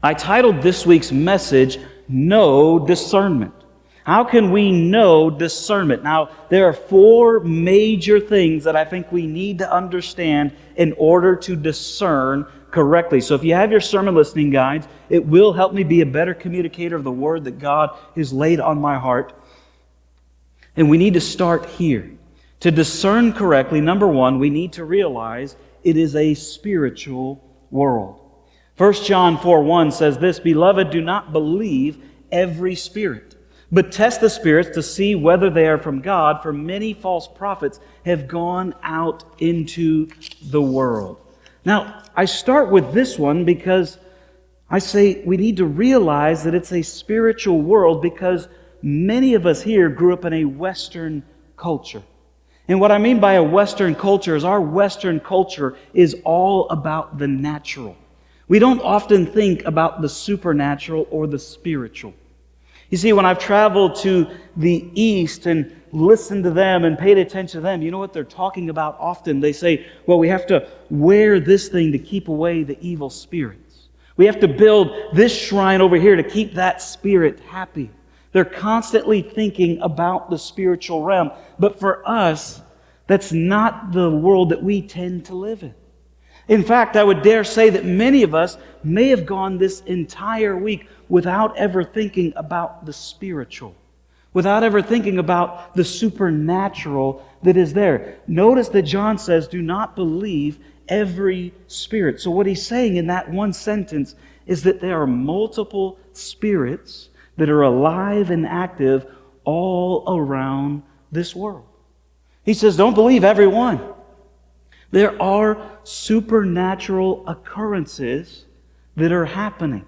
I titled this week's message, Know Discernment. How can we know discernment? Now, there are four major things that I think we need to understand in order to discern correctly. So if you have your sermon listening guides, it will help me be a better communicator of the Word that God has laid on my heart. And we need to start here. To discern correctly, number one, we need to realize it is a spiritual world. 1 John 4:1 says this, "Beloved, do not believe every spirit, but test the spirits to see whether they are from God, for many false prophets have gone out into the world." Now, I start with this one because I say we need to realize that it's a spiritual world because many of us here grew up in a Western culture. And what I mean by a Western culture is our Western culture is all about the natural. We don't often think about the supernatural or the spiritual. You see, when I've traveled to the East and listened to them and paid attention to them, you know what they're talking about often? They say, well, we have to wear this thing to keep away the evil spirits. We have to build this shrine over here to keep that spirit happy. They're constantly thinking about the spiritual realm. But for us, that's not the world that we tend to live in. In fact, I would dare say that many of us may have gone this entire week without ever thinking about the spiritual, without ever thinking about the supernatural that is there. Notice that John says, do not believe every spirit. So what he's saying in that one sentence is that there are multiple spirits that are alive and active all around this world. He says, don't believe every one. There are supernatural occurrences that are happening,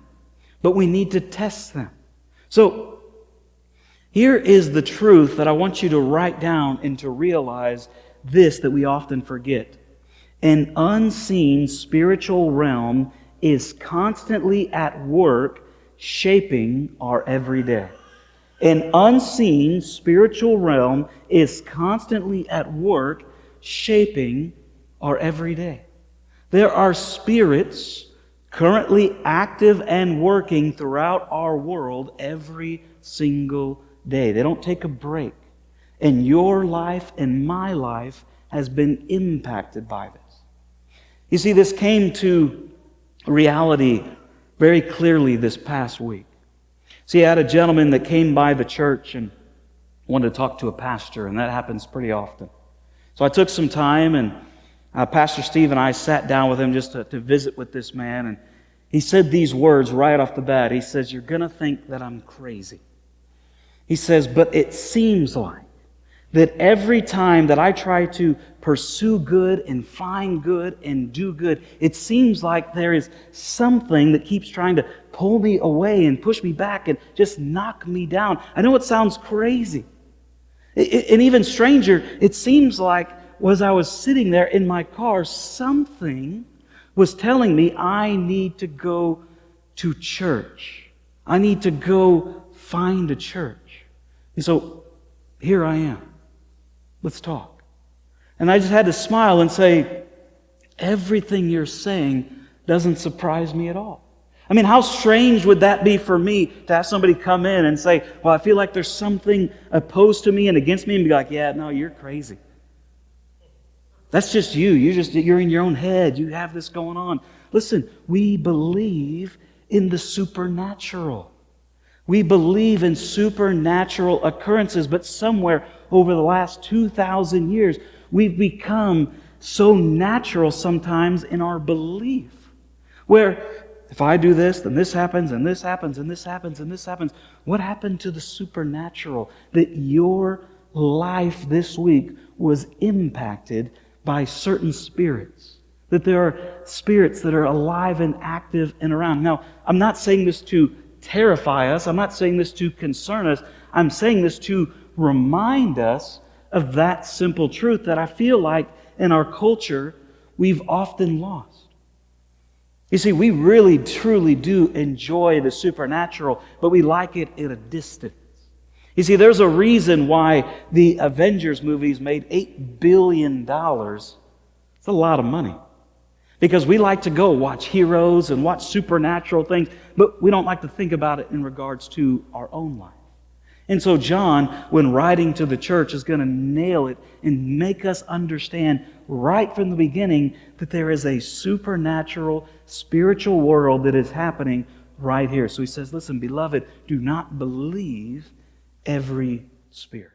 but we need to test them. So, here is the truth that I want you to write down and to realize this that we often forget. An unseen spiritual realm is constantly at work shaping our everyday. An unseen spiritual realm is constantly at work shaping our everyday. There are spirits currently active and working throughout our world every single day. They don't take a break. And your life and my life has been impacted by this. You see, this came to reality very clearly this past week. See, I had a gentleman that came by the church and wanted to talk to a pastor, and that happens pretty often. So I took some time, and Pastor Steve and I sat down with him just to visit with this man, and he said these words right off the bat. He says, "You're going to think that I'm crazy." He says, "But it seems like that every time that I try to pursue good and find good and do good, it seems like there is something that keeps trying to pull me away and push me back and just knock me down." I know it sounds crazy. And even stranger, it seems like as I was sitting there in my car, something was telling me I need to go to church. I need to go find a church. And so here I am. Let's talk. And I just had to smile and say, everything you're saying doesn't surprise me at all. I mean, how strange would that be for me to have somebody come in and say, well, I feel like there's something opposed to me and against me, and be like, yeah, no, you're crazy. That's just you. You're in your own head. You have this going on. Listen, we believe in the supernatural. We believe in supernatural occurrences, but somewhere over the last 2,000 years, we've become so natural sometimes in our belief, where if I do this, then this happens, and this happens, and this happens, and this happens. What happened to the supernatural? That your life this week was impacted by certain spirits. That there are spirits that are alive and active and around. Now, I'm not saying this to terrify us. I'm not saying this to concern us. I'm saying this to remind us of that simple truth that I feel like in our culture we've often lost. You see, we really, truly do enjoy the supernatural, but we like it at a distance. You see, there's a reason why the Avengers movies made $8 billion. It's a lot of money. Because we like to go watch heroes and watch supernatural things, but we don't like to think about it in regards to our own life. And so John, when writing to the church, is going to nail it and make us understand right from the beginning that there is a supernatural, spiritual world that is happening right here. So he says, listen, beloved, do not believe every spirit.